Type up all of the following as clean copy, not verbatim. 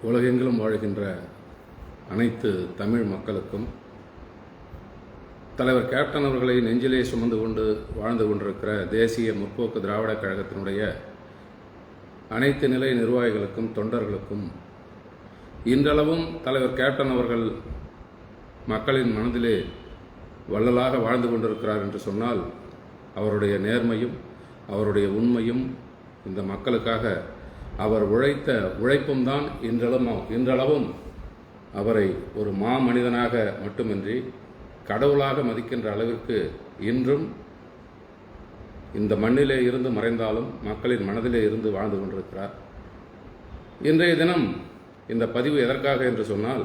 உலகெங்கிலும் வாழ்கின்ற அனைத்து தமிழ் மக்களுக்கும் தலைவர் கேப்டன் அவர்களை நெஞ்சிலே சுமந்து கொண்டு வாழ்ந்து கொண்டிருக்கிற தேசிய முற்போக்கு திராவிட கழகத்தினுடைய அனைத்து நிலை நிர்வாகிகளுக்கும் தொண்டர்களுக்கும் இன்றளவும் தலைவர் கேப்டன் அவர்கள் மக்களின் மனதிலே வள்ளலாக வாழ்ந்து கொண்டிருக்கிறார் என்று சொன்னால் அவருடைய நேர்மையும் அவருடைய உண்மையும் இந்த மக்களுக்காக அவர் உழைத்த உழைப்பும் தான் இன்றளவும் அவரை ஒரு மாமனிதனாக மட்டுமின்றி கடவுளாக மதிக்கின்ற அளவிற்கு இன்றும் இந்த மண்ணிலே இருந்து மறைந்தாலும் மக்களின் மனதிலே இருந்து வாழ்ந்து கொண்டிருக்கிறார். இன்றைய தினம் இந்த பதிவு எதற்காக என்று சொன்னால்,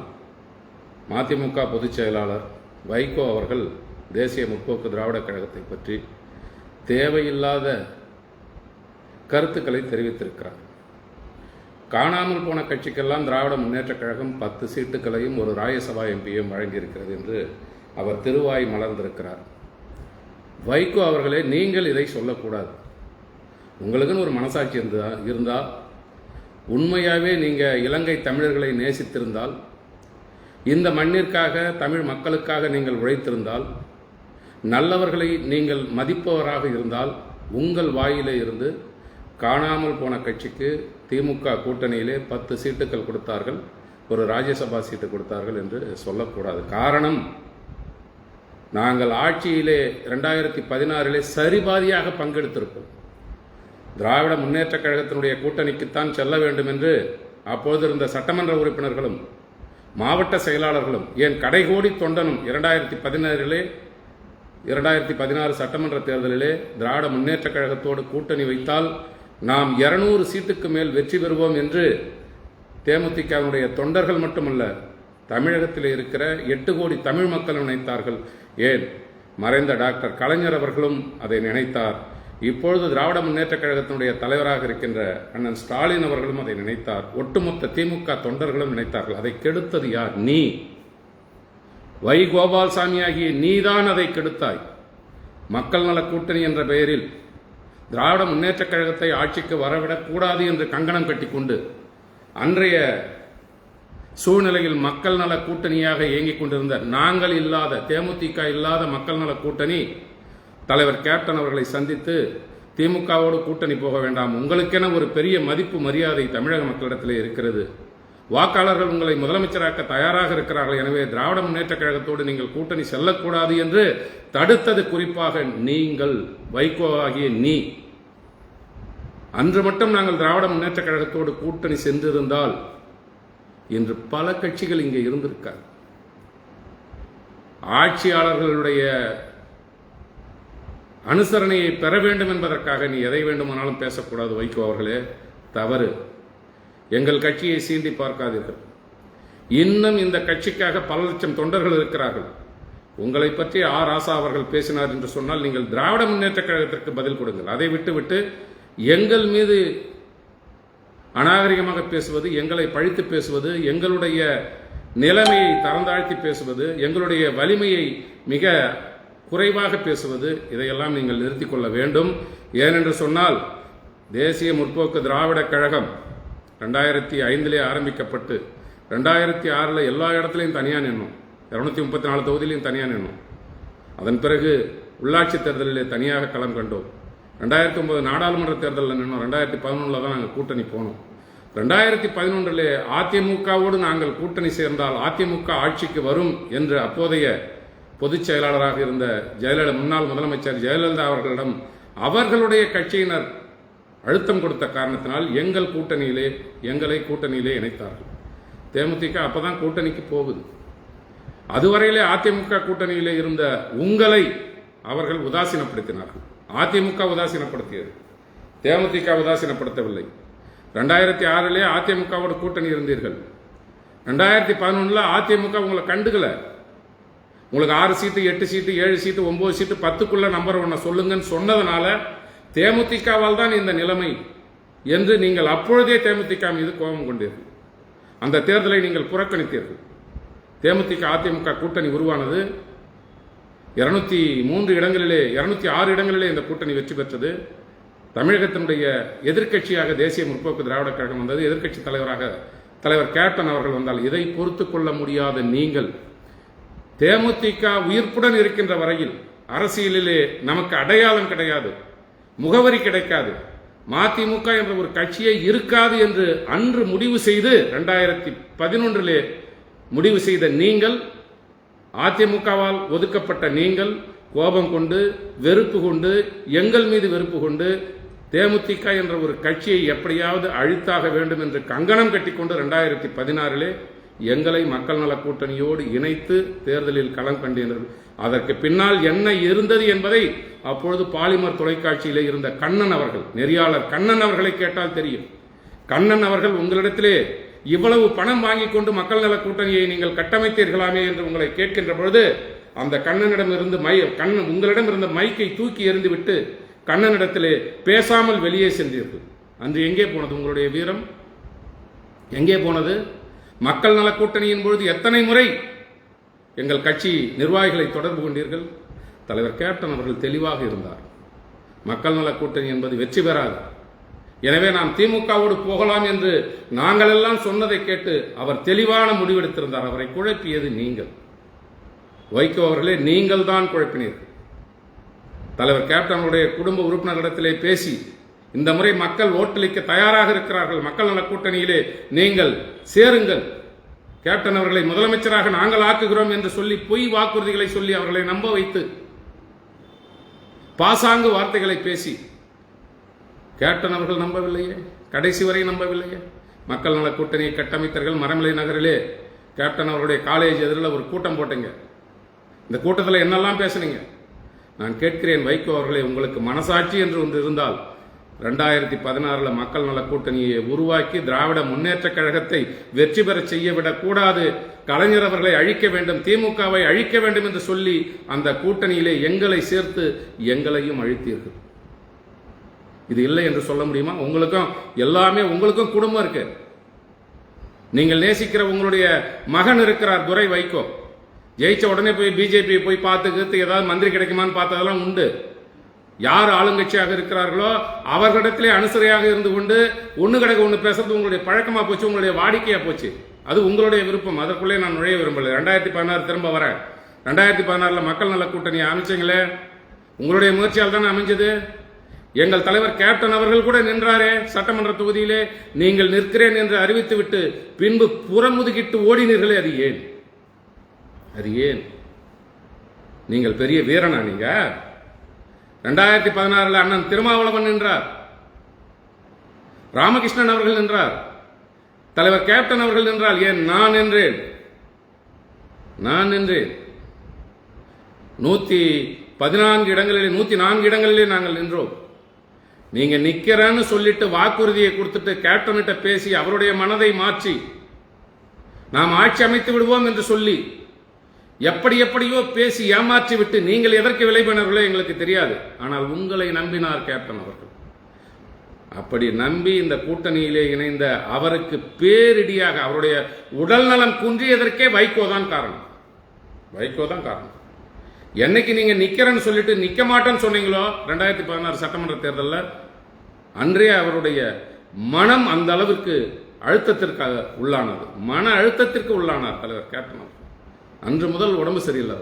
மதிமுக பொதுச் செயலாளர் வைகோ அவர்கள் தேசிய முற்போக்கு திராவிட கழகத்தை பற்றி தேவையில்லாத கருத்துக்களை தெரிவித்திருக்கிறார். காணாமல் போன கட்சிக்கெல்லாம் திராவிட முன்னேற்றக் கழகம் 10 சீட்டுகளையும் ஒரு ராஜ்யசபா எம்பியும் வழங்கியிருக்கிறது என்று அவர் திருவாய் மலர்ந்திருக்கிறார். வைகோ அவர்களே, நீங்கள் இதை சொல்லக்கூடாது. உங்களுக்குன்னு ஒரு மனசாட்சி இருந்தால் உண்மையாகவே நீங்கள் இலங்கை தமிழர்களை நேசித்திருந்தால், இந்த மண்ணிற்காக தமிழ் மக்களுக்காக நீங்கள் உழைத்திருந்தால், நல்லவர்களை நீங்கள் மதிப்பவராக இருந்தால், உங்கள் வாயிலே இருந்து காணாமல் போன கட்சிக்கு திமுக கூட்டணியிலே 10 சீட்டுகள் கொடுத்தார்கள், ஒரு ராஜ்யசபா சீட்டு கொடுத்தார்கள் என்று சொல்லக்கூடாது. காரணம், நாங்கள் ஆட்சியிலே 2016 சரிபாதியாக பங்கெடுத்திருப்போம். திராவிட முன்னேற்றக் கழகத்தினுடைய கூட்டணிக்குத்தான் செல்ல வேண்டும் என்று அப்போது இருந்த சட்டமன்ற உறுப்பினர்களும் மாவட்ட செயலாளர்களும் ஏன் கடைகோடி தொண்டனும் 2016 சட்டமன்ற தேர்தலிலே திராவிட முன்னேற்றக் கழகத்தோடு கூட்டணி வைத்தால் நாம் 200 சீட்டுக்கு மேல் வெற்றி பெறுவோம் என்று தேமுதிகவினுடைய தொண்டர்கள் மட்டுமல்ல, தமிழகத்தில் இருக்கிற 8 கோடி தமிழ் மக்கள் நினைத்தார்கள். ஏன், மறைந்த டாக்டர் கலைஞர் அவர்களும் அதை நினைத்தார். இப்பொழுது திராவிட முன்னேற்றக் கழகத்தினுடைய தலைவராக இருக்கின்ற அண்ணன் ஸ்டாலின் அவர்களும் அதை நினைத்தார். ஒட்டுமொத்த திமுக தொண்டர்களும் நினைத்தார்கள். அதை கெடுத்தது யார்? நீ, வை கோபால்சாமி ஆகிய நீதான் அதை கெடுத்தாய். மக்கள் நல கூட்டணி என்ற பெயரில் திராவிட முன்னேற்றக் கழகத்தை ஆட்சிக்கு வரவிடக்கூடாது என்று கங்கணம் கட்டிக்கொண்டு அன்றைய சூழ்நிலையில் மக்கள் நல கூட்டணியாக இயங்கிக் கொண்டிருந்த நாங்கள் இல்லாத, தேமுதிக இல்லாத மக்கள் நல கூட்டணி தலைவர் கேப்டன் அவர்களை சந்தித்து திமுகவோடு கூட்டணி போக வேண்டாம், உங்களுக்கென ஒரு பெரிய மதிப்பு மரியாதை தமிழக மக்களிடத்திலே இருக்கிறது, வாக்காளர்கள் உங்களை முதலமைச்சராக்க தயாராக இருக்கிறார்கள், எனவே திராவிட முன்னேற்றக் கழகத்தோடு நீங்கள் கூட்டணி செல்லக்கூடாது என்று தடுத்தது குறிப்பாக நீங்கள், வைகோ ஆகிய நீ. அன்று மட்டும் நாங்கள் திராவிட முன்னேற்றக் கழகத்தோடு கூட்டணி சென்றிருந்தால் இன்று பல கட்சிகள் இங்கே இருந்திருக்கார். ஆட்சியாளர்களுடைய அனுசரணையை பெற வேண்டும் என்பதற்காக நீ எதை வேண்டுமானாலும் பேசக்கூடாது. வைகோ அவர்களே, தவறு. எங்கள் கட்சியை சீண்டி பார்க்காதீர்கள். இன்னும் இந்த கட்சிக்காக பல லட்சம் தொண்டர்கள் இருக்கிறார்கள். உங்களை பற்றி ராசா அவர்கள் பேசினார் என்று சொன்னால் நீங்கள் திராவிட முன்னேற்றக் கழகத்திற்கு பதில் கொடுங்கள். அதை விட்டுவிட்டு எங்கள் மீது அநாகரிகமாக பேசுவது, எங்களை பழித்து பேசுவது, எங்களுடைய நிலைமையை தரந்தாழ்த்தி பேசுவது, எங்களுடைய வலிமையை மிக குறைவாக பேசுவது, இதையெல்லாம் நீங்கள் நிறுத்திக் கொள்ள வேண்டும். ஏனென்று சொன்னால், தேசிய முற்போக்கு திராவிட கழகம் 2005 ஆரம்பிக்கப்பட்டு 2006 எல்லா இடத்துலையும் தனியாக நின்னோம். 234 தொகுதியிலையும் தனியாக நின்னோம். அதன் பிறகு உள்ளாட்சி தேர்தலிலே தனியாக களம் கண்டோம். 2009 நாடாளுமன்ற தேர்தலில் நின்னோம். 2011 தான் நாங்கள் கூட்டணி போனோம். 2011 அதிமுகவோடு நாங்கள் கூட்டணி சேர்ந்தால் அதிமுக ஆட்சிக்கு வரும் என்று அப்போதைய பொதுச் செயலாளராக இருந்த முன்னாள் முதலமைச்சர் ஜெயலலிதா அவர்களிடம் அவர்களுடைய கட்சியினர் அழுத்தம் கொடுத்த காரணத்தினால் எங்களை கூட்டணியிலே இணைத்தார்கள். தேமுதிக அப்பதான் கூட்டணிக்கு போகுது. அதுவரையிலே அதிமுக கூட்டணியிலே இருந்த உங்களை அவர்கள் உதாசீனப்படுத்தினார்கள். அதிமுக உதாசீனப்படுத்தியது, தேமுதிக உதாசீனப்படுத்தவில்லை. 2006 அதிமுகவோட கூட்டணி இருந்தீர்கள். 2011 அதிமுக உங்களை கண்டுக்கல. உங்களுக்கு 6 சீட்டு 8 சீட்டு 7 சீட்டு 9 சீட்டு 10க்குள்ள நம்பர் 1 சொல்லுங்கன்னு சொன்னதுனால தேமுதிகவால் தான் இந்த நிலைமை என்று நீங்கள் அப்பொழுதே தேமுதிக மீது கோபம் கொண்டீர்கள். அந்த தேர்தலை நீங்கள் புறக்கணித்தீர்கள். தேமுதிக அதிமுக கூட்டணி உருவானது. 206 இடங்களிலே இந்த கூட்டணி வெற்றி பெற்றது. தமிழகத்தினுடைய எதிர்க்கட்சியாக தேசிய முற்போக்கு திராவிட கழகம் வந்தது. எதிர்க்கட்சி தலைவராக தலைவர் கேப்டன் அவர்கள் வந்தால் இதை பொறுத்து கொள்ள முடியாத நீங்கள் தேமுதிக உயிர்ப்புடன் இருக்கின்ற வரையில் அரசியலிலே நமக்கு அடையாளம் கிடையாது, முகவரி கிடைக்காது, மதிமுக என்ற ஒரு கட்சியே இருக்காது என்று அன்று முடிவு செய்து 2011 முடிவு செய்த நீங்கள், அதிமுகவால் ஒதுக்கப்பட்ட நீங்கள் கோபம் கொண்டு வெறுப்பு கொண்டு எங்கள் மீது வெறுப்பு கொண்டு தேமுதிக என்ற ஒரு கட்சியை எப்படியாவது அழித்தாக வேண்டும் என்று கங்கணம் கட்டிக்கொண்டு 2016 எங்களை மக்கள் நல கூட்டணியோடு இணைத்து தேர்தலில் களம் கண்டனர். அதற்கு பின்னால் என்ன இருந்தது என்பதை அப்பொழுது பாலிமர் தொலைக்காட்சியிலே இருந்த கண்ணன் அவர்கள், நெறியாளர் கண்ணன் அவர்களை கேட்டால் தெரியும். கண்ணன் அவர்கள் உங்களிடத்திலே இவ்வளவு பணம் வாங்கி கொண்டு மக்கள் நல கூட்டணியை நீங்கள் கட்டமைத்தீர்களாமே என்று உங்களை கேட்கின்ற பொழுது அந்த கண்ணனிடம் இருந்து உங்களிடம் இருந்த மைக்கை தூக்கி எறிந்துவிட்டு கண்ணனிடத்திலே பேசாமல் வெளியே சென்றீர்கள். அன்று எங்கே போனது உங்களுடைய வீரம்? எங்கே போனது? மக்கள் நல கூட்டணியின் பொழுது எத்தனை முறை எங்கள் கட்சி நிர்வாகிகளை தொடர்பு கொண்டீர்கள்? தலைவர் கேப்டன் அவர்கள் தெளிவாக இருந்தார். மக்கள் நல கூட்டணி என்பது வெற்றி பெறாது, எனவே நாம் திமுகவோடு போகலாம் என்று நாங்கள் எல்லாம் சொன்னதை கேட்டு அவர் தெளிவான முடிவெடுத்திருந்தார். அவரை குழப்பியது நீங்கள், வைகோ அவர்களே, நீங்கள் தான் குழப்பினீர்கள். தலைவர் கேப்டனுடைய குடும்ப உறுப்பினர்களிடத்திலே பேசி இந்த முறை மக்கள் ஓட்டளிக்க தயாராக இருக்கிறார்கள், மக்கள் நல கூட்டணியிலே நீங்கள் சேருங்கள், கேப்டன் அவர்களை முதலமைச்சராக நாங்கள் ஆக்குகிறோம் என்று சொல்லி பொய் வாக்குறுதிகளை சொல்லி அவர்களை நம்ப வைத்து பாசாங்கு வார்த்தைகளை பேசி கேப்டன் அவர்கள் நம்பவில்லையே, கடைசி வரை நம்பவில்லையே. மக்கள் நல கூட்டணியை கட்டமைத்தர்கள். மரமலை நகரிலே கேப்டன் அவருடைய காலேஜ் எதிரில் ஒரு கூட்டம் போட்டீங்க. இந்த கூட்டத்தில் என்னெல்லாம் பேசுனீங்க? நான் கேட்கிறேன், வைகோ அவர்களே, உங்களுக்கு மனசாட்சி என்று ஒன்று இருந்தால் 2016 மக்கள் நல கூட்டணியை உருவாக்கி திராவிட முன்னேற்ற கழகத்தை வெற்றி பெற செய்யவிடக் கூடாது, கலைஞர் அவர்களை அழிக்க வேண்டும், திமுகவை அழிக்க வேண்டும் என்று சொல்லி அந்த கூட்டணியிலே எங்களை சேர்த்து எங்களையும் அழித்தீர்கள். இது இல்லை என்று சொல்ல முடியுமா? உங்களுக்கும் எல்லாமே, உங்களுக்கும் குடும்பம் இருக்கு. நீங்கள் நேசிக்கிற உங்களுடைய மகன் இருக்கிறார், துரை வைகோ. ஜெயிச்ச உடனே போய் பிஜேபி போய் பார்த்து ஏதாவது மந்திரி கிடைக்குமான்னு பார்த்ததெல்லாம் உண்டு. யார் ஆளுங்கட்சியாக இருக்கிறார்களோ அவர்களிடத்திலே அனுசரியாக இருந்து கொண்டு ஒன்று கிடக்க ஒன்று பேசுறது உங்களுடைய பழக்கமா போச்சு, உங்களுடைய வாடிக்கையா போச்சு. அது உங்களுடைய விருப்பம், அதற்குள்ளே நான் நுழைய விரும்பல. 2016 திரும்ப வர 2016 மக்கள் நல கூட்டணியை அமைச்சீங்களே, உங்களுடைய முயற்சியால் தானே அமைஞ்சது. எங்கள் தலைவர் கேப்டன் அவர்கள் கூட நின்றாரே சட்டமன்ற தொகுதியிலே. நீங்கள் நிற்கிறேன் என்று அறிவித்துவிட்டு பின்பு புறமுதுகிட்டு ஓடினீர்களே, அது ஏன்? அது ஏன்? நீங்கள் பெரிய வீரனா? நீங்க 2016 அண்ணன் திருமாவளவன் நின்றார், ராமகிருஷ்ணன் அவர்கள் நின்றார், தலைவர் கேப்டன் அவர்கள் நின்றால் ஏன் நான் நின்றேன்? 114 இடங்களிலே 104 இடங்களிலே நாங்கள் நின்றோம். நீங்க நிக்கிறேன்னு சொல்லிட்டு வாக்குறுதியை கொடுத்துட்டு கேப்டன்கிட்ட பேசி அவருடைய மனதை மாற்றி நாம் ஆட்சி அமைத்து விடுவோம் என்று சொல்லி எப்படியோ பேசி ஏமாற்றி விட்டு நீங்கள் எதற்கு விளைபெறுவீர்களோ எங்களுக்கு தெரியாது. ஆனால் உங்களை நம்பினார் கேப்டன் அவர்கள். அப்படி நம்பி இந்த கூட்டணியிலே இணைந்த அவருக்கு பேரிடியாக அவருடைய உடல் நலம் குன்றியதற்கே வைகோ தான் காரணம். என்னைக்கு நீங்க நிக்கிறேன்னு சொல்லிட்டு நிக்க மாட்டேன்னு சொன்னீங்களோ 2016 சட்டமன்ற தேர்தலில், அன்றே அவருடைய மனம் அந்த அளவிற்கு அழுத்தத்திற்காக உள்ளானது. மன அழுத்தத்திற்கு உள்ளானார் தலைவர் கேப்டன். அன்று முதல் உடம்பு சரியில்லை.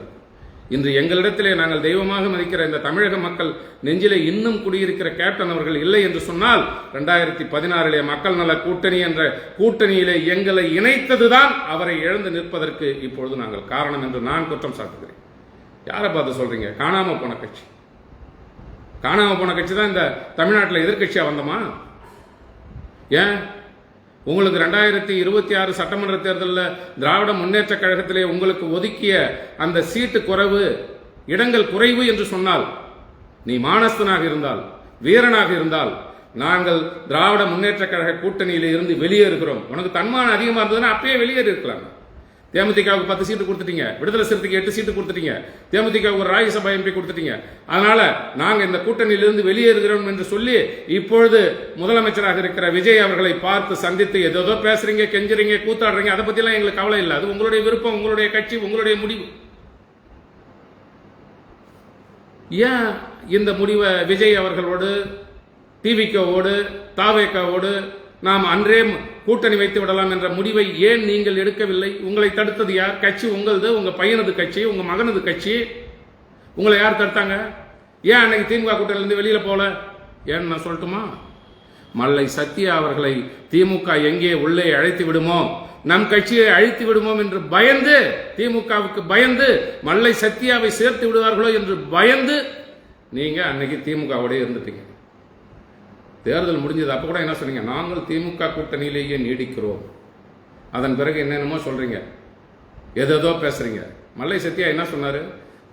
இன்று எங்களிடத்திலே நாங்கள் தெய்வமாக மதிக்கிற இந்த தமிழக மக்கள் நெஞ்சிலே இன்னும் குடியிருக்கிற கேப்டன் அவர்கள் இல்லை என்று சொன்னால் 2016 மக்கள் நல கூட்டணி என்ற கூட்டணியிலே எங்களை இணைத்ததுதான் அவரை இழந்து நிற்பதற்கு இப்பொழுது நாங்கள் காரணம் என்று நான் குற்றம் சாட்டுகிறேன். யாரை பார்த்து சொல்றீங்க? காணாம போன கட்சி தான் இந்த தமிழ்நாட்டில் எதிர்கட்சியா வந்தோமா? ஏன் உங்களுக்கு 2026 சட்டமன்ற தேர்தலில் திராவிட முன்னேற்ற கழகத்திலே உங்களுக்கு ஒதுக்கிய அந்த சீட்டு குறைவு, இடங்கள் குறைவு என்று சொன்னால், நீ மானஸ்தனாக இருந்தால், வீரனாக இருந்தால், நாங்கள் திராவிட முன்னேற்ற கழக கூட்டணியில இருந்து வெளியேறுகிறோம், உனக்கு தன்மானம் அதிகமா இருந்ததுன்னா அப்பயே வெளியேறி இருக்கலாம். தேமுதிகவுக்கு 10 சீட்டு கொடுத்துட்டீங்க, விடுதலை சிறுத்தைக்கு 8 சீட்டு கொடுத்துட்டீங்க, தேமுதிகவுக்கு ஒரு ராஜ்யசபா எம்பி கொடுத்துட்டீங்க. அதனால நாங்க இந்த கூட்டணியிலிருந்து வெளியேறுகிறோம் என்று சொல்லி இப்பொழுது முதலமைச்சராக இருக்கிற விஜய் அவர்களை பார்த்து சந்தித்து ஏதோ பேசுறீங்க, கெஞ்சுறீங்க, கூத்தாடுறீங்க. அதை பத்தி எல்லாம் எங்களுக்கு கவலை இல்லை. அது உங்களுடைய விருப்பம், உங்களுடைய கட்சி, உங்களுடைய முடிவு. ஏன் இந்த முடிவை விஜய் அவர்களோடு, டிவிகோவோடு, தாவேகாவோடு நாம் அன்றே கூட்டணி வைத்து விடலாம் என்ற முடிவை ஏன் நீங்கள் எடுக்கவில்லை? உங்களை தடுத்தது யார்? கட்சி உங்களது, உங்க பையனது கட்சி, உங்க மகனது கட்சி. உங்களை யார் தடுத்தாங்க? ஏன் அன்னைக்கு திமுக கூட்டணியிலிருந்து வெளியில போல? ஏன்னு நான் சொல்லட்டுமா? மல்லை சத்யா அவர்களை திமுக எங்கே உள்ளே அழைத்து விடுமோ, நம் கட்சியை அழித்து விடுமோம் என்று பயந்து, திமுகவுக்கு பயந்து, மல்லை சத்யாவை சேர்த்து விடுவார்களோ என்று பயந்து நீங்க அன்னைக்கு திமுகவோட இருந்துட்டீங்க. தேர்தல் முடிஞ்சது. அப்ப கூட என்ன சொன்னீங்க? நாங்கள் திமுக கூட்டணியிலேயே நீடிக்கிறோம். அதன் பிறகு என்னென்னமோ சொல்றீங்க, ஏதோ பேசுறீங்க. மல்லை சத்யா என்ன சொன்னாரு?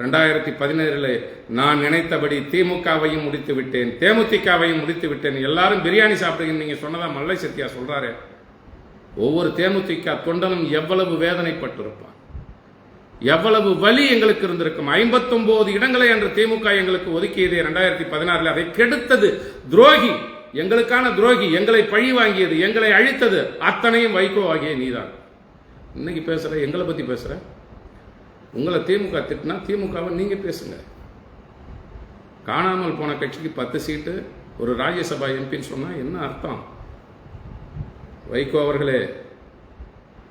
2017 நான் நினைத்தபடி திமுகவையும் முடித்து விட்டேன், தேமுதிகவையும் முடித்து விட்டேன், எல்லாரும் பிரியாணி சாப்பிடுங்க நீங்க சொன்னதா மல்லை சத்யா சொல்றாரு. ஒவ்வொரு தேமுதிக தொண்டனும் எவ்வளவு வேதனைப்பட்டிருப்பான், எவ்வளவு வலி எங்களுக்கு இருந்திருக்கும். 59 இடங்களை அன்று திமுக எங்களுக்கு ஒதுக்கியது 2016. அதை கெடுத்தது துரோகி, எங்களுக்கான துரோகி, எங்களை பழி வாங்கியது, எங்களை அழித்தது அத்தனையும் வைகோ ஆகிய நீதான். இன்னைக்கு பேசுற, எங்களை பத்தி பேசுற. உங்களை திமுக திட்டினா திமுகவை நீங்க பேசுங்க. காணாமல் போன கட்சிக்கு 10 சீட்டு, ஒரு ராஜ்யசபா எம்பின்னு சொன்னா என்ன அர்த்தம்? வைகோ அவர்களே,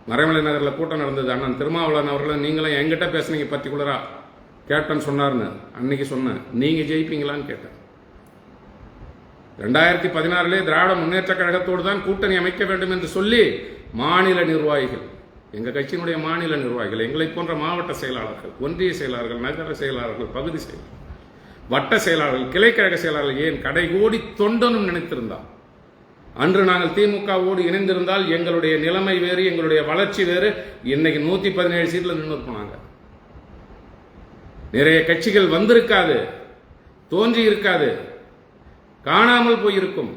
மறைமலை நகரில் கூட்டம் நடந்தது. அண்ணன் திருமாவளவன் அவர்களும் நீங்களும் எங்கிட்ட பேசுனீங்க பர்டிகுலரா. கேப்டன் சொன்னார்னு அன்னைக்கு சொன்னேன். நீங்க ஜெயிப்பீங்களான்னு கேட்டேன். 2016 திராவிட முன்னேற்ற கழகத்தோடு தான் கூட்டணி அமைக்க வேண்டும் என்று சொல்லி மாநில நிர்வாகிகள், எங்க கட்சியினுடைய மாநில நிர்வாகிகள், எங்களை போன்ற மாவட்ட செயலாளர்கள், ஒன்றிய செயலாளர்கள், நகர செயலாளர்கள், பகுதி செயலாளர்கள், வட்ட செயலாளர்கள், கிளைக்கழக செயலாளர்கள், ஏன் கடைகோடி தொண்டனும் நினைத்திருந்தார். அன்று நாங்கள் திமுகவோடு இணைந்திருந்தால் எங்களுடைய நிலைமை வேறு, எங்களுடைய வளர்ச்சி வேறு. இன்னைக்கு 117 சீட்ல நின்று போனாங்க. நிறைய கட்சிகள் வந்திருக்காது, தோன்றி இருக்காது, காணாமல் போயிருக்கும்.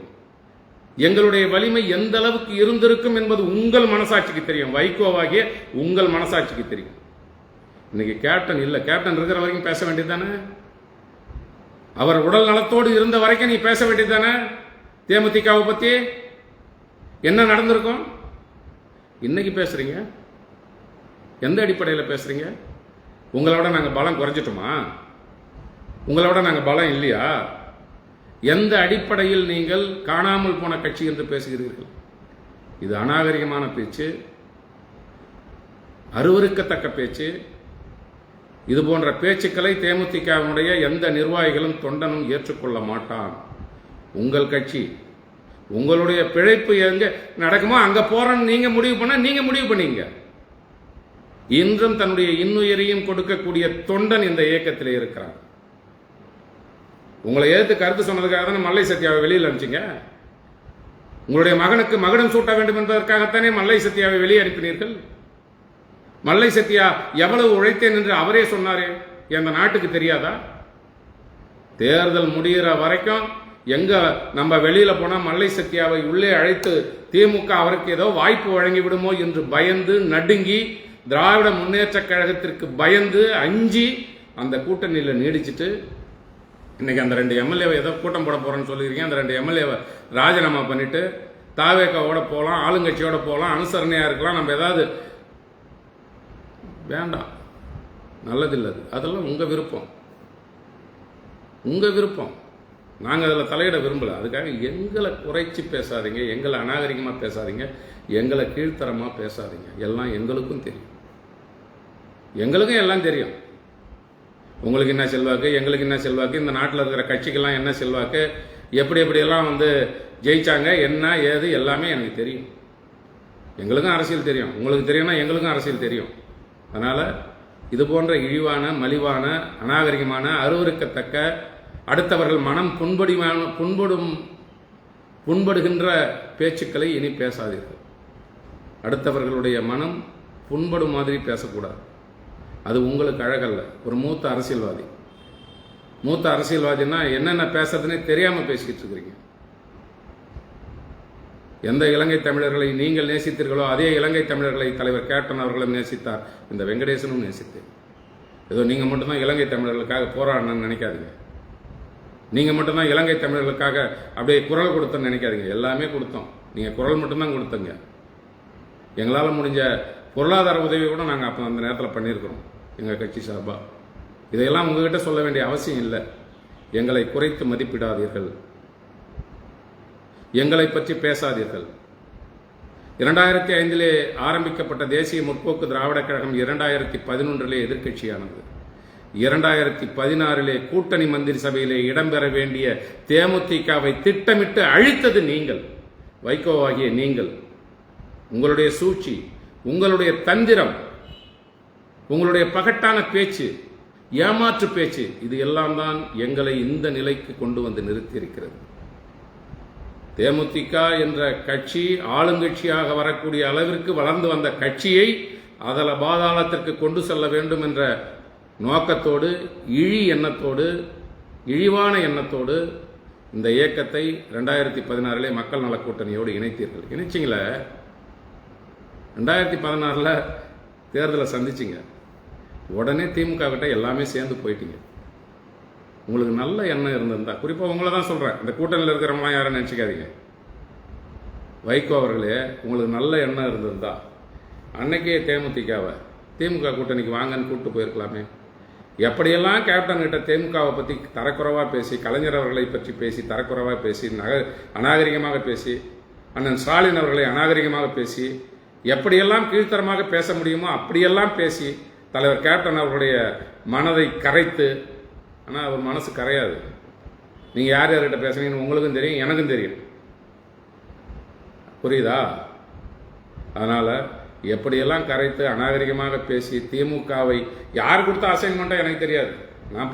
எங்களுடைய வலிமை எந்த அளவுக்கு இருந்திருக்கும் என்பது உங்கள் மனசாட்சிக்கு தெரியும். வைகோவாகிய உங்கள் மனசாட்சிக்கு தெரியும். இன்னைக்கு கேப்டன் இல்ல, கேப்டன் இருக்கிற வரைக்கும் பேச வேண்டியதானே? அவர் உடல் நலத்தோடு இருந்த வரைக்கும் நீ பேச வேண்டியதானே? தேமுதிகவை பத்தி என்ன நடந்திருக்கும்? இன்னைக்கு பேசுறீங்க. எந்த அடிப்படையில் பேசுறீங்க? உங்களோட நாங்க பலம் குறைஞ்சிட்டோமா? உங்களோட நாங்க பலம் இல்லையா? எந்த அடிப்படையில் நீங்கள் காணாமல் போன கட்சி என்று பேசுகிறீர்கள்? இது அநாகரிகமான பேச்சு, அருவருக்கத்தக்க பேச்சு. இது போன்ற பேச்சுக்களை தேமுதிகவினுடைய எந்த நிர்வாகிகளும் தொண்டனும் ஏற்றுக்கொள்ள மாட்டான். உங்கள் கட்சி, உங்களுடைய பிழைப்பு எங்க நடக்குமோ அங்க போறன்னு நீங்க முடிவு பண்ண, நீங்க முடிவு பண்ணீங்க. இன்றும் தன்னுடைய இன்னுயிரையும் கொடுக்கக்கூடிய தொண்டன் இந்த இயக்கத்திலே இருக்கிறான். உங்களை எதிர்த்து கருத்து சொன்னதுக்காக தானே மல்லை சத்யாவை வெளியில் அனுப்பிச்சிங்க. உங்களுடைய மகனுக்கு மகுடம் சூட்ட வேண்டும் என்பதற்காகத்தானே மல்லை சத்யாவை வெளியே அனுப்பினீர்கள். மல்லை சத்யா எவ்வளவு உழைத்தேன் என்று அவரே சொன்னாரே, இந்த நாட்டுக்கு தெரியாதா? தேர்தல் முடிகிற வரைக்கும் எங்க நம்ம வெளியில போனா மல்லை சத்யாவை உள்ளே அழைத்து திமுக அவருக்கு ஏதோ வாய்ப்பு வழங்கி விடுமோ என்று பயந்து நடுங்கி, திராவிட முன்னேற்ற கழகத்திற்கு பயந்து அஞ்சி அந்த கூட்டணியில் நீடிச்சிட்டு இன்னைக்கு அந்த 2 எம்எல்ஏவை ஏதோ கூட்டம் போட போறேன்னு சொல்லியிருக்கீங்க. அந்த 2 எம்எல்ஏவை ராஜினாமா பண்ணிட்டு தாவேக்காவோட போகலாம், ஆளுங்கட்சியோட போகலாம், அனுசரணையா இருக்கலாம். நம்ம ஏதாவது வேண்டாம், நல்லதில்லை. அதெல்லாம் உங்க விருப்பம், உங்க விருப்பம். நாங்கள் அதில் தலையிட விரும்பல. அதுக்காக எங்களை குறைச்சி பேசாதீங்க, எங்களை அநாகரிகமாக பேசாதீங்க, எங்களை கீழ்த்தரமாக பேசாதீங்க. எல்லாம் எங்களுக்கும் தெரியும், எங்களுக்கும் எல்லாம் தெரியும். உங்களுக்கு என்ன செல்வாக்கு, எங்களுக்கு என்ன செல்வாக்கு, இந்த நாட்டில் இருக்கிற கட்சிக்கெல்லாம் என்ன செல்வாக்கு, எப்படி எப்படியெல்லாம் ஜெயிச்சாங்க, என்ன ஏது எல்லாமே எனக்கு தெரியும். எங்களுக்கும் அரசியல் தெரியும், உங்களுக்கு தெரியும்னா எங்களுக்கும் அரசியல் தெரியும். அதனால இது போன்ற இழிவான, மலிவான, அநாகரிகமான, அருவருக்கத்தக்க, அடுத்தவர்கள் மனம் புண்படுகின்ற பேச்சுக்களை இனி பேசாதீர்கள். அடுத்தவர்களுடைய மனம் புண்படும் மாதிரி பேசக்கூடாது. அது உங்களுக்கு அழகல்ல. ஒரு மூத்த அரசியல்வாதினா என்னென்ன பேசுறதுன்னே தெரியாம பேசிக்கிட்டு இருக்கிறீங்க. எந்த இலங்கை தமிழர்களை நீங்கள் நேசித்தீர்களோ அதே இலங்கை தமிழர்களை தலைவர் கேப்டன் அவர்களும் நேசித்தார், இந்த வெங்கடேசனும் நேசித்தேன். ஏதோ நீங்க மட்டும்தான் இலங்கை தமிழர்களுக்காக போராடணும்னு நினைக்காதீங்க. நீங்க மட்டும்தான் இலங்கை தமிழர்களுக்காக அப்படியே குரல் கொடுத்தோன்னு நினைக்காதீங்க. எல்லாமே கொடுத்தோம், நீங்க குரல் மட்டும்தான் கொடுத்தங்க. எங்களால் முடிஞ்ச பொருளாதார உதவி கூட நாங்கள் அப்போ அந்த நேரத்தில் பண்ணியிருக்கிறோம் எங்கள் கட்சி சார்பாக. இதையெல்லாம் உங்ககிட்ட சொல்ல வேண்டிய அவசியம் இல்லை. எங்களை குறைத்து மதிப்பிடாதீர்கள், எங்களை பற்றி பேசாதீர்கள். 2005 ஆரம்பிக்கப்பட்ட தேசிய முற்போக்கு திராவிட கழகம் 2011 எதிர்க்கட்சியானது. 2016 கூட்டணி மந்திரி சபையிலே இடம்பெற வேண்டிய தேமுதிகவை திட்டமிட்டு அழித்தது நீங்கள், வைகோவாகிய நீங்கள். உங்களுடைய சூழ்ச்சி, உங்களுடைய தந்திரம், உங்களுடைய பகட்டான பேச்சு, ஏமாற்று பேச்சு, இது எல்லாம் தான் எங்களை இந்த நிலைக்கு கொண்டு வந்து நிறுத்தியிருக்கிறது. தேமுதிக என்ற கட்சி ஆளுங்கட்சியாக வரக்கூடிய அளவிற்கு வளர்ந்து வந்த கட்சியை அதல பாதாளத்திற்கு கொண்டு செல்ல வேண்டும் என்ற நோக்கத்தோடு, இழிவான எண்ணத்தோடு இந்த இயக்கத்தை 2016 மக்கள் நல கூட்டணியோடு இணைத்தீர்கள். இணைச்சிங்கள 2016 தேர்தலை சந்திச்சிங்க. உடனே திமுக கிட்ட எல்லாமே சேர்ந்து போயிட்டீங்க. உங்களுக்கு நல்ல எண்ணம் இருந்திருந்தா, குறிப்பாக உங்களை தான் சொல்கிறேன், இந்த கூட்டணியில் இருக்கிறவங்களாம் யாரும் நினச்சிக்காதீங்க. வைகோ அவர்களே, உங்களுக்கு நல்ல எண்ணம் இருந்திருந்தா அன்னைக்கே தேமுதிகவை திமுக கூட்டணிக்கு வாங்கன்னு கூப்பிட்டு போயிருக்கலாமே. எப்படியெல்லாம் கேப்டன் கிட்ட திமுகவை பற்றி தரக்குறைவாக பேசி, கலைஞர் அவர்களை பற்றி பேசி தரக்குறைவாக பேசி, அநாகரிகமாக பேசி, அண்ணன் ஸ்டாலின் அவர்களை அநாகரிகமாக பேசி, எப்படியெல்லாம் கீழ்த்தரமாக பேச முடியுமோ அப்படியெல்லாம் பேசி தலைவர் கேப்டன் அவர்களுடைய மனதை கரைத்து, ஆனால் அவர் மனசு கரையாது. நீங்கள் யார் யார்கிட்ட பேசுறீங்கன்னு உங்களுக்கும் தெரியும், எனக்கும் தெரியும். புரியுதா? அதனால் எப்படியெல்லாம் கரைத்து அநாகரிகமாக பேசி திமுகவை யார் கொடுத்த அசைன்மெண்ட்டோ எனக்கு தெரியாது. நான்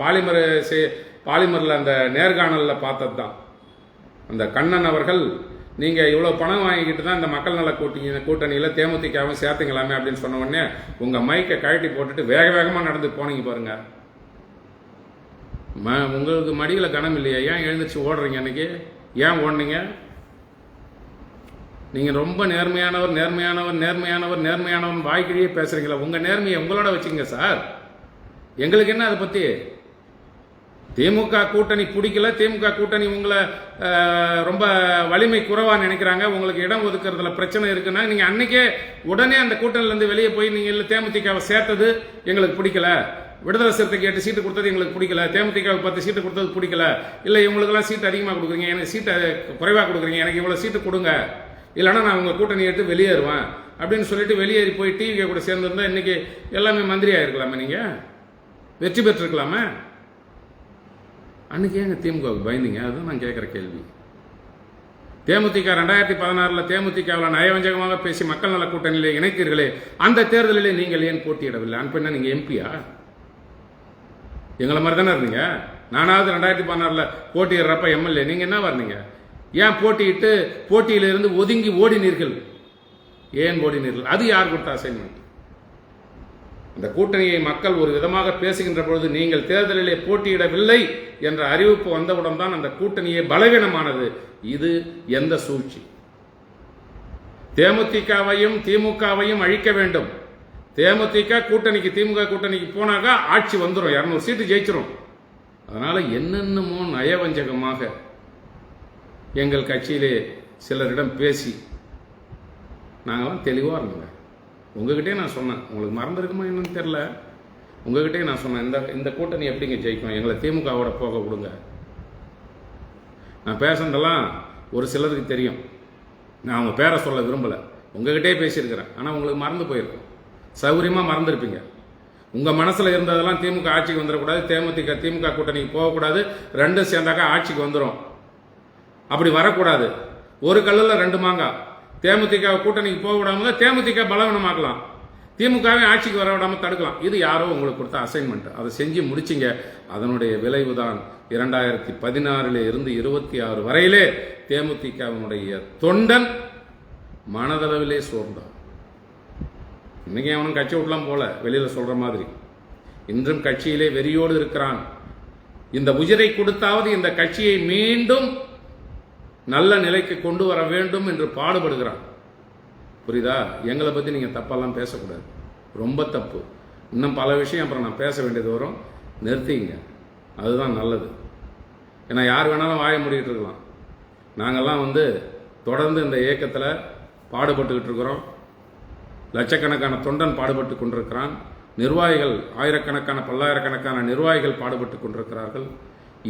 பாலிமரில் அந்த நேர்காணலில் பார்த்தது தான். அந்த கண்ணன் அவர்கள், நீங்கள் இவ்வளோ பணம் வாங்கிக்கிட்டு தான் இந்த மக்கள் நல கூட்டணியில் தேமுதிகவும் சேர்த்துங்களாமே அப்படின்னு சொன்ன உடனே உங்கள் மைக்கை கழட்டி போட்டுட்டு வேக வேகமாக நடந்து போனீங்க பாருங்க. உங்களுக்கு மடியில் கனம் இல்லையா? ஏன் எழுந்திரிச்சு ஓடுறீங்க? அன்னைக்கு ஏன் ஓடுனீங்க? நீங்கள் ரொம்ப நேர்மையானவர் வாய்க்கிலேயே பேசுறீங்களா? உங்கள் நேர்மையை உங்களோட வச்சுங்க சார். எங்களுக்கு என்ன அதை பற்றி? திமுக கூட்டணி பிடிக்கல, திமுக கூட்டணி உங்களை ரொம்ப வலிமை குறைவாக நினைக்கிறாங்க, உங்களுக்கு இடம் ஒதுக்குறதுல பிரச்சனை இருக்குன்னா நீங்கள் அன்னைக்கே உடனே அந்த கூட்டணியிலேருந்து வெளியே போய் நீங்கள் இல்லை தேமுதிகவை சேர்த்தது எங்களுக்கு பிடிக்கல, விடுதலை சிறுத்தைக்கு 8 சீட்டு கொடுத்தது எங்களுக்கு பிடிக்கல, தேமுதிகவுக்கு 10 சீட்டு கொடுத்தது பிடிக்கல, இல்லை இவங்களுக்கெல்லாம் சீட்டு அதிகமாக கொடுக்குறீங்க, எனக்கு சீட்டை குறைவாக கொடுக்குறீங்க, எனக்கு இவ்வளோ சீட்டு கொடுங்க, இல்லைன்னா நான் உங்கள் கூட்டணி எடுத்து வெளியேறுவேன் அப்படின்னு சொல்லிட்டு வெளியேறி போய் டிவிகே கூட சேர்ந்துருந்தா இன்னைக்கு எல்லாமே மந்திரி ஆயிருக்கலாமே, நீங்கள் வெற்றி பெற்றிருக்கலாமே. அன்னைக்கு ஏங்க திமுகவுக்கு பயந்தீங்க? அதுதான் நான் கேட்குற கேள்வி. தேமுதிக 2016 தேமுதிகவில் நயவஞ்சகமாக பேசி மக்கள் நல கூட்டணியிலே இணைத்தீர்களே, அந்த தேர்தலிலே நீங்கள் ஏன் போட்டியிடவில்லை? அனுப்பினா நீங்கள் எம்பியா? எங்களை மாதிரி தானே இருந்தீங்க. நானாவது 2016 போட்டியிடுறப்ப எம்எல்ஏ, நீங்கள் என்ன வரீங்க? ஏன் போட்டியிட்டு போட்டியிலிருந்து ஒதுங்கி ஓடினீர்கள்? ஏன் ஓடினீர்கள்? அது யார் கொடுத்த அசைன்மெண்ட்? இந்த கூட்டணியை மக்கள் ஒரு விதமாக பேசுகின்ற பொழுது நீங்கள் தேர்தலிலே போட்டியிடவில்லை என்ற அறிவிப்பு வந்தவுடன் தான் அந்த கூட்டணியே பலவீனமானது. இது எந்த சூழ்ச்சி? தேமுதிகவையும் திமுகவையும் அழிக்க வேண்டும். தேமுதிக கூட்டணிக்கு திமுக கூட்டணிக்கு போனாக்கா ஆட்சி வந்துடும், 200 சீட்டு ஜெயிச்சிரும். அதனால என்னென்னமோ நயவஞ்சகமாக எங்கள் கட்சியிலே சிலரிடம் பேசி நாங்களாம் தெளிவாக இருந்தோங்க. உங்ககிட்டே நான் சொன்னேன், உங்களுக்கு மறந்துருக்குமா என்னன்னு தெரில, உங்ககிட்டே நான் சொன்னேன், இந்த கூட்டணி எப்படிங்க ஜெயிக்கும், எங்களை திமுகவோட போக விடுங்க. நான் பேசுனதெல்லாம் ஒரு சிலருக்கு தெரியும், நான் அவங்க பேரை சொல்ல விரும்பலை, உங்ககிட்டே பேசியிருக்கிறேன். ஆனால் உங்களுக்கு மறந்து போயிருக்கோம், சௌகரியமாக மறந்துருப்பீங்க. உங்கள் மனசில் இருந்ததெல்லாம் திமுக ஆட்சிக்கு வந்துடக்கூடாது, திமுக கூட்டணிக்கு போகக்கூடாது, ரெண்டும் சேர்ந்தாக்கா ஆட்சிக்கு வந்துடும், அப்படி வரக்கூடாது, ஒரு கல்லில் 2 மாங்காய். தேமுதிக கூட்டணிக்கு போக விடாமல் தேமுதிக பலவீனமாக்கலாம், திமுகவே ஆட்சிக்கு வர விடாமல் தடுக்கலாம். இது யாரோ உங்களுக்கு கொடுத்த அசைன்மெண்ட், அதை செஞ்சு முடிச்சிங்க. அதனுடைய விளைவு தான் 2016 இருந்து 26 வரையிலே தேமுதிகவினுடைய தொண்டன் மனதளவிலே சோர்ந்தான். இன்னைக்கு அவனும் கட்சி விடலாம் போல, வெளியில் சொல்ற மாதிரி இன்றும் கட்சியிலே வெறியோடு இருக்கிறான். இந்த உயிரை கொடுத்தாவது இந்த கட்சியை மீண்டும் நல்ல நிலைக்கு கொண்டு வர வேண்டும் என்று பாடுபடுகிறான். புரியுதா? எங்களை பற்றி நீங்கள் தப்பெல்லாம் பேசக்கூடாது, ரொம்ப தப்பு. இன்னும் பல விஷயம் அப்புறம் நான் பேச வேண்டியது வரும், நிறுத்திங்க, அதுதான் நல்லது. ஏன்னா யார் வேணாலும் வாய மூடிட்டு இருக்கலாம். நாங்கள்லாம் தொடர்ந்து இந்த இயக்கத்தில் பாடுபட்டுக்கிட்டு இருக்கிறோம். லட்சக்கணக்கான தொண்டன் பாடுபட்டு கொண்டிருக்கிறான். நிர்வாகிகள் ஆயிரக்கணக்கான பல்லாயிரக்கணக்கான நிர்வாகிகள் பாடுபட்டு கொண்டிருக்கிறார்கள்.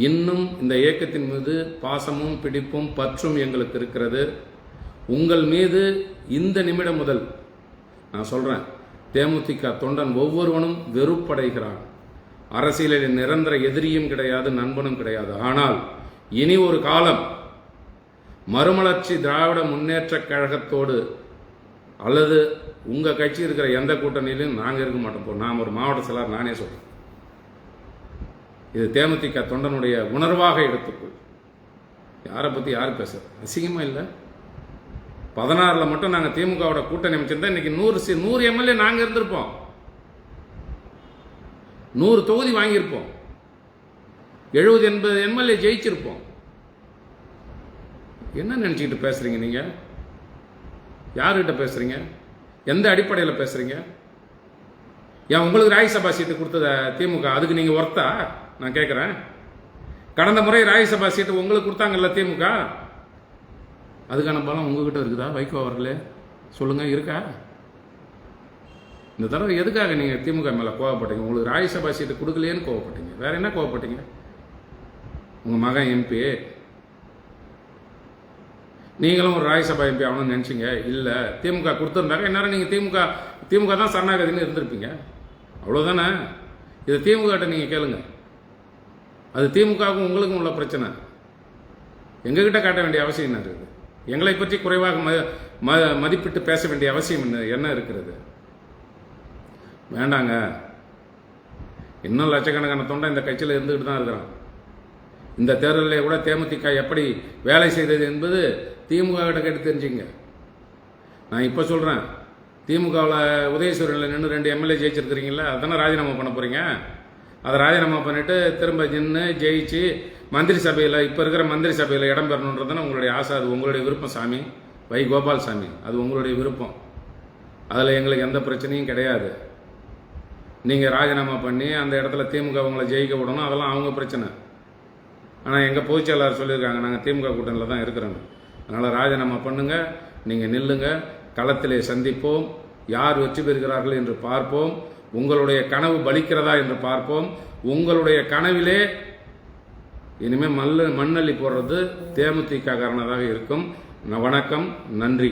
இன்னும் இந்த இயக்கத்தின் மீது பாசமும் பிடிப்பும் பற்றும் எங்களுக்கு இருக்கிறது. உங்கள் மீது இந்த நிமிடம் முதல் நான் சொல்றேன், தேமுதிக தொண்டன் ஒவ்வொருவனும் வெறுப்படைகிறான். அரசியலில் நிரந்தர எதிரியும் கிடையாது, நண்பனும் கிடையாது. ஆனால் இனி ஒரு காலம் மறுமலர்ச்சி திராவிட முன்னேற்ற கழகத்தோடு அல்லது உங்க கட்சி இருக்கிற எந்த கூட்டணியிலும் நாங்க இருக்க மாட்டோம். நான் ஒரு மாவட்ட செயலாளர், நானே சொல்றேன், இது தேமுதிக தொண்டனுடைய உணர்வாக எடுத்துக்கொள். யாரை பத்தி யாரு பேச அசிங்கமா இல்லை. 16 மட்டும் நாங்க திமுகவோட கூட்டணி அமைச்சிருந்தா இன்னைக்கு 100 எம்எல்ஏ நாங்க இருந்திருப்போம், 100 தொகுதி வாங்கியிருப்போம், 70-80 எம்எல்ஏ ஜெயிச்சிருப்போம். என்ன நினைச்சுக்கிட்டு பேசுறீங்க நீங்க? யாருகிட்ட பேசுறீங்க? எந்த அடிப்படையில் பேசுறீங்க? ஏன் உங்களுக்கு ராஜ்யசபா சீட்டு கொடுத்தத திமுக, அதுக்கு நீங்க ஒர்த்தா? நான் கேட்கிறேன். கடந்த முறை ராஜ்யசபா சீட்டு உங்களுக்கு கொடுத்தாங்கல்ல திமுக, அதுக்கான பலம் உங்ககிட்ட இருக்குதா? வைகோ அவர்களே சொல்லுங்க, இருக்கா? இந்த தடவை எதுக்காக நீங்க திமுக மேல கோவப்பட்டீங்க? உங்களுக்கு ராஜ்யசபா சீட்டு கொடுக்கலையேன்னு கோவப்பட்டீங்க. வேற என்ன கோவப்பட்டீங்க? உங்க மகன் எம்பி, நீங்களும் ஒரு ராஜ்யசபா எம்பி ஆகணும்னு நினைச்சீங்க. இல்ல, திமுக கொடுத்துருந்தாங்க இந்நேரம் நீங்க திமுக தான் சரணாகதின்னு இருந்திருப்பீங்க. அவ்வளவுதானே. இது திமுக கிட்ட நீங்க கேளுங்க. அது திமுகவுக்கும் உங்களுக்கும் உள்ள பிரச்சனை. எங்ககிட்ட காட்ட வேண்டிய அவசியம் என்ன இருக்குது? எங்களை பற்றி குறைவாக மதிப்பிட்டு பேச வேண்டிய அவசியம் என்ன இருக்கிறது? வேண்டாங்க. இன்னும் லட்சக்கணக்கான தொண்டை இந்த கட்சியில் இருந்துகிட்டு தான் இருக்கிறான். இந்த தேர்தலில் கூட தேமுதிக எப்படி வேலை செய்தது என்பது திமுக கிட்ட கேட்டு தெரிஞ்சுங்க. நான் இப்போ சொல்றேன், திமுகவில் உதயசூரியனில் நின்று 2 எம்எல்ஏ ஜெயிச்சிருக்கிறீங்களா, அதானே ராஜினாமா பண்ண போறீங்க. அதை ராஜினாமா பண்ணிட்டு திரும்ப நின்று ஜெயிச்சு மந்திரி சபையில், இப்போ இருக்கிற மந்திரி சபையில் இடம் பெறணுன்றதுன்னு உங்களுடைய ஆசை. அது உங்களுடைய விருப்பம் சாமி, வை கோபால் சாமி, அது உங்களுடைய விருப்பம். அதில் எங்களுக்கு எந்த பிரச்சனையும் கிடையாது. நீங்கள் ராஜினாமா பண்ணி அந்த இடத்துல திமுக உங்களை ஜெயிக்க விடணும், அதெல்லாம் அவங்க பிரச்சனை. ஆனால் எங்கள் பொதுச்செயலாளர் சொல்லியிருக்காங்க, நாங்கள் திமுக கூட்டணியில் தான் இருக்கிறோங்க. அதனால் ராஜினாமா பண்ணுங்க, நீங்கள் நில்லுங்க, களத்திலே சந்திப்போம், யார் வெற்றி பெறுகிறார்கள் என்று பார்ப்போம், உங்களுடைய கனவு பலிக்கிறதா என்று பார்ப்போம். உங்களுடைய கனவிலே இனிமேல் மண்ணள்ளி போடுறது தேமுதிக காரணமாக இருக்கும். வணக்கம், நன்றி.